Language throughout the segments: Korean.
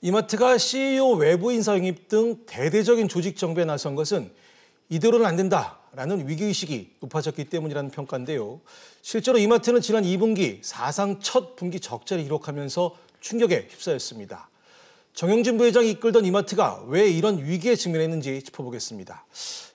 이마트가 CEO 외부 인사 영입 등 대대적인 조직 정비에 나선 것은 이대로는 안 된다라는 위기의식이 높아졌기 때문이라는 평가인데요. 실제로 이마트는 지난 2분기 사상 첫 분기 적자를 기록하면서 충격에 휩싸였습니다. 정영진 부회장이 이끌던 이마트가 왜 이런 위기에 직면했는지 짚어보겠습니다.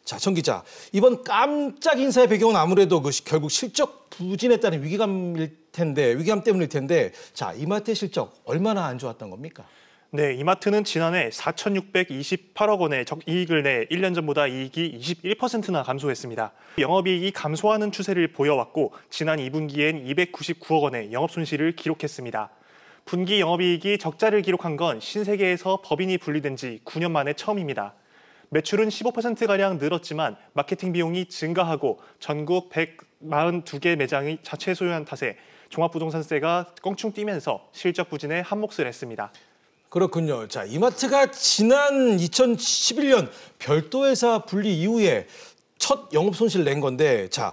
자, 정 기자, 이번 깜짝 인사의 배경은 아무래도 결국 실적 부진에 따른 위기감 때문일 텐데, 자, 이마트의 실적 얼마나 안 좋았던 겁니까? 네, 이마트는 지난해 4,628억 원의 적이익을 내 1년 전보다 이익이 21%나 감소했습니다. 영업이익이 감소하는 추세를 보여왔고 지난 2분기엔 299억 원의 영업손실을 기록했습니다. 분기 영업이익이 적자를 기록한 건 신세계에서 법인이 분리된 지 9년 만에 처음입니다. 매출은 15%가량 늘었지만 마케팅 비용이 증가하고 전국 142개 매장이 자체 소유한 탓에 종합부동산세가 껑충 뛰면서 실적 부진에 한몫을 했습니다. 그렇군요. 자, 이마트가 지난 2011년 별도회사 분리 이후에 첫 영업 손실을 낸 건데, 자,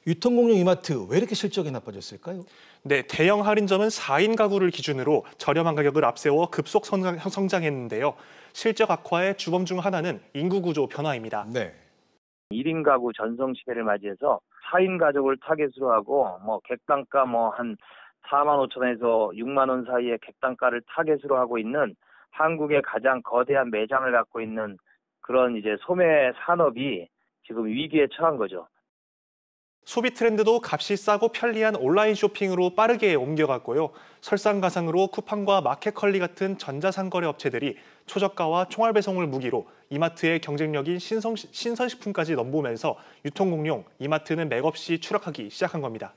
유통공룡 이마트 왜 이렇게 실적이 나빠졌을까요? 네, 대형 할인점은 4인 가구를 기준으로 저렴한 가격을 앞세워 급속 성장했는데요. 실적 악화의 주범 중 하나는 인구 구조 변화입니다. 네. 1인 가구 전성 시대를 맞이해서 4인 가족을 타겟으로 하고 객단가 한 4만 5천 원에서 6만 원 사이의 객단가를 타겟으로 하고 있는 한국의 가장 거대한 매장을 갖고 있는 그런 이제 소매 산업이 지금 위기에 처한 거죠. 소비 트렌드도 값이 싸고 편리한 온라인 쇼핑으로 빠르게 옮겨갔고요. 설상가상으로 쿠팡과 마켓컬리 같은 전자상거래 업체들이 초저가와 총알 배송을 무기로 이마트의 경쟁력인 신선식품까지 넘보면서 유통공룡 이마트는 맥없이 추락하기 시작한 겁니다.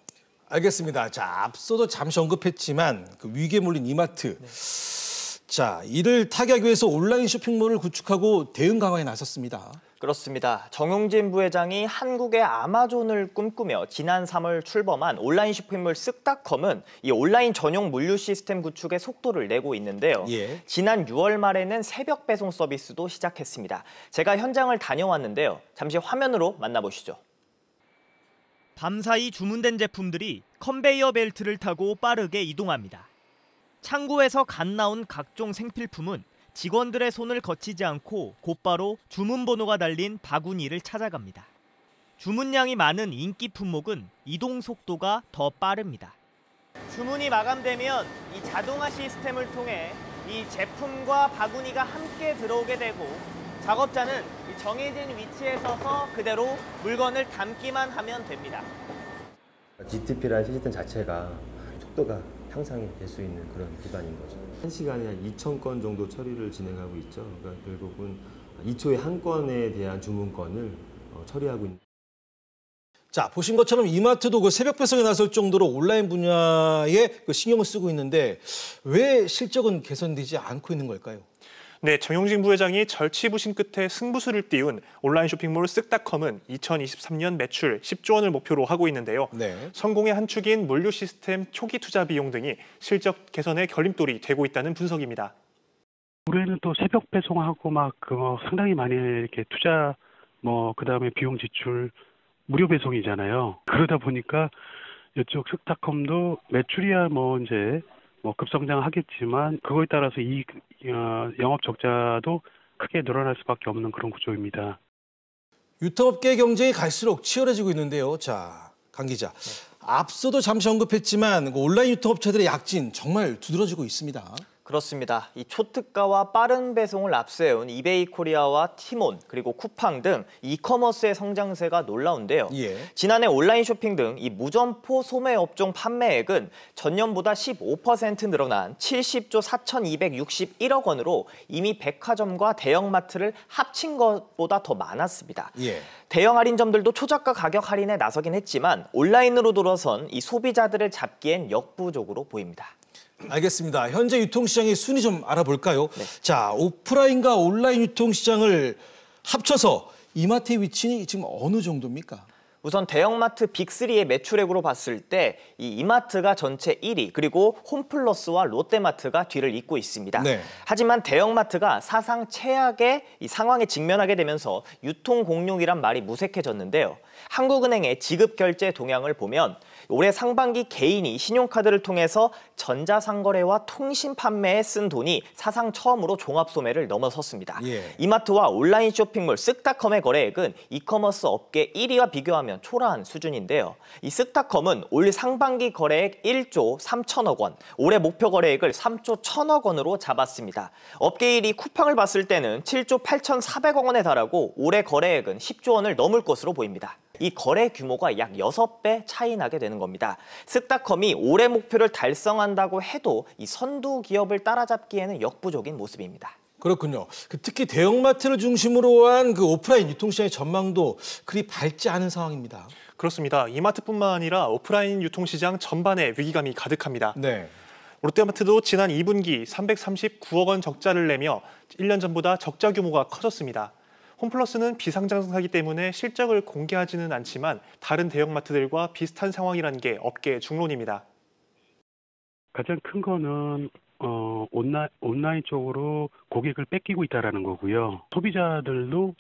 알겠습니다. 자, 앞서도 잠시 언급했지만 그 위기에 몰린 이마트. 네. 자, 이를 타개하기 위해서 온라인 쇼핑몰을 구축하고 대응 강화에 나섰습니다. 그렇습니다. 정용진 부회장이 한국의 아마존을 꿈꾸며 지난 3월 출범한 온라인 쇼핑몰 쓱닷컴은 이 온라인 전용 물류 시스템 구축에 속도를 내고 있는데요. 예. 지난 6월 말에는 새벽 배송 서비스도 시작했습니다. 제가 현장을 다녀왔는데요. 잠시 화면으로 만나보시죠. 밤사이 주문된 제품들이 컨베이어 벨트를 타고 빠르게 이동합니다. 창고에서 갓 나온 각종 생필품은 직원들의 손을 거치지 않고 곧바로 주문번호가 달린 바구니를 찾아갑니다. 주문량이 많은 인기 품목은 이동 속도가 더 빠릅니다. 주문이 마감되면 이 자동화 시스템을 통해 이 제품과 바구니가 함께 들어오게 되고 작업자는 정해진 위치에 서서 그대로 물건을 담기만 하면 됩니다. GTP라는 시스템 자체가 속도가 향상이 될 수 있는 그런 기반인 거죠. 1시간에 한 2,000건 정도 처리를 진행하고 있죠. 그러니까 결국은 2초에 한 건에 대한 주문건을 처리하고 있는. 자, 보신 것처럼 이마트도 그 새벽 배송에 나설 정도로 온라인 분야에 신경을 쓰고 있는데 왜 실적은 개선되지 않고 있는 걸까요? 네, 정용진 부회장이 절치부심 끝에 승부수를 띄운 온라인 쇼핑몰 쓱닷컴은 2023년 매출 10조 원을 목표로 하고 있는데요. 네. 성공의 한 축인 물류 시스템 초기 투자 비용 등이 실적 개선의 걸림돌이 되고 있다는 분석입니다. 올해는 또 새벽 배송하고 상당히 많이 이렇게 투자 그다음에 비용 지출 무료 배송이잖아요. 그러다 보니까 이쪽 쓱닷컴도 매출이야 이제 급성장하겠지만 그거에 따라서 영업 적자도 크게 늘어날 수밖에 없는 그런 구조입니다. 유통업계의 경쟁이 갈수록 치열해지고 있는데요. 자, 강 기자. 앞서도 잠시 언급했지만 온라인 유통업체들의 약진 정말 두드러지고 있습니다. 그렇습니다. 이 초특가와 빠른 배송을 앞세운 이베이 코리아와 티몬 그리고 쿠팡 등 이커머스의 성장세가 놀라운데요. 예. 지난해 온라인 쇼핑 등 이 무점포 소매 업종 판매액은 전년보다 15% 늘어난 70조 4,261억 원으로 이미 백화점과 대형마트를 합친 것보다 더 많았습니다. 예. 대형 할인점들도 초저가 가격 할인에 나서긴 했지만 온라인으로 들어선 이 소비자들을 잡기엔 역부족으로 보입니다. 알겠습니다. 현재 유통시장의 순위 좀 알아볼까요? 네. 자, 오프라인과 온라인 유통시장을 합쳐서 이마트의 위치는 지금 어느 정도입니까? 우선 대형마트 빅3의 매출액으로 봤을 때 이 이마트가 전체 1위, 그리고 홈플러스와 롯데마트가 뒤를 잇고 있습니다. 네. 하지만 대형마트가 사상 최악의 이 상황에 직면하게 되면서 유통 공룡이란 말이 무색해졌는데요. 한국은행의 지급결제 동향을 보면 올해 상반기 개인이 신용카드를 통해서 전자상거래와 통신 판매에 쓴 돈이 사상 처음으로 종합소매를 넘어섰습니다. 예. 이마트와 온라인 쇼핑몰 쓱닷컴의 거래액은 이커머스 업계 1위와 비교하면 초라한 수준인데요. 이 쓱닷컴은 올 상반기 거래액 1조 3천억 원, 올해 목표 거래액을 3조 1천억 원으로 잡았습니다. 업계 1위 쿠팡을 봤을 때는 7조 8,400억 원에 달하고 올해 거래액은 10조 원을 넘을 것으로 보입니다. 이 거래 규모가 약 6배 차이 나게 되는 겁니다. 쓱닷컴이 올해 목표를 달성한다고 해도 이 선두 기업을 따라잡기에는 역부족인 모습입니다. 그렇군요. 특히 대형마트를 중심으로 한 오프라인 유통시장의 전망도 그리 밝지 않은 상황입니다. 그렇습니다. 이마트뿐만 아니라 오프라인 유통시장 전반에 위기감이 가득합니다. 네. 롯데마트도 지난 2분기 339억 원 적자를 내며 1년 전보다 적자 규모가 커졌습니다. 홈플러스는 비상장사이기 때문에 실적을 공개하지는 않지만 다른 대형마트들과 비슷한 상황이라는 게 업계 중론입니다. 가장 큰 거는 온라인 쪽으로 고객을 뺏기고 있다는 거고요. 소비자들도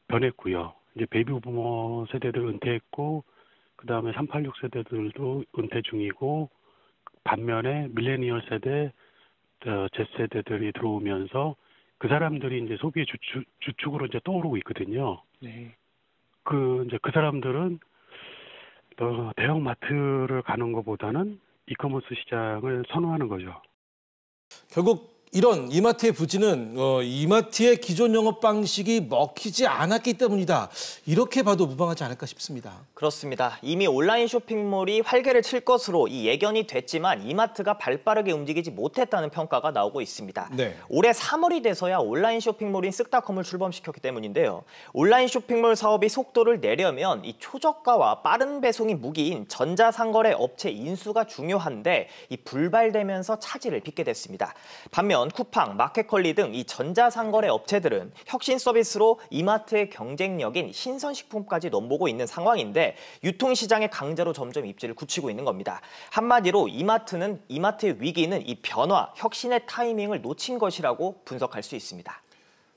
변했고요. 이제 베이비부머 세대들 은퇴했고 그다음에 386 세대들도 은퇴 중이고 반면에 밀레니얼 세대, Z세대들이 들어오면서 그 사람들이 이제 소비의 주축으로 이제 떠오르고 있거든요. 네. 그 사람들은 대형 마트를 가는 것보다는 이커머스 시장을 선호하는 거죠. 결국 이런 이마트의 부진은 이마트의 기존 영업 방식이 먹히지 않았기 때문이다. 이렇게 봐도 무방하지 않을까 싶습니다. 그렇습니다. 이미 온라인 쇼핑몰이 활개를 칠 것으로 예견이 됐지만 이마트가 발빠르게 움직이지 못했다는 평가가 나오고 있습니다. 네. 올해 3월이 돼서야 온라인 쇼핑몰인 쓱닷컴을 출범시켰기 때문인데요. 온라인 쇼핑몰 사업이 속도를 내려면 이 초저가와 빠른 배송이 무기인 전자상거래 업체 인수가 중요한데 이 불발되면서 차질을 빚게 됐습니다. 반면 쿠팡, 마켓컬리 등 이 전자상거래 업체들은 혁신 서비스로 이마트의 경쟁력인 신선식품까지 넘보고 있는 상황인데 유통시장의 강자로 점점 입지를 굳히고 있는 겁니다. 한마디로 이마트의 위기는 이 변화, 혁신의 타이밍을 놓친 것이라고 분석할 수 있습니다.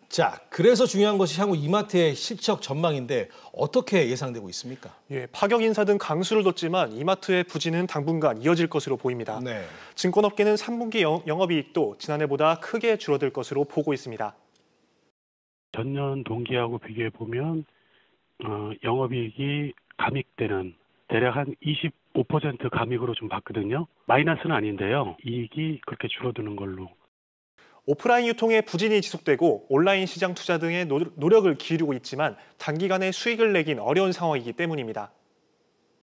자, 그래서 중요한 것이 향후 이마트의 실적 전망인데 어떻게 예상되고 있습니까? 예, 파격 인사 등 강수를 뒀지만 이마트의 부진은 당분간 이어질 것으로 보입니다. 네. 증권업계는 3분기 영업이익도 지난해보다 크게 줄어들 것으로 보고 있습니다. 전년 동기하고 비교해 보면 영업이익이 감익되는 대략 한 25% 감익으로 좀 봤거든요. 마이너스는 아닌데요. 이익이 그렇게 줄어드는 걸로. 오프라인 유통의 부진이 지속되고 온라인 시장 투자 등의 노력을 기울이고 있지만 단기간에 수익을 내긴 어려운 상황이기 때문입니다.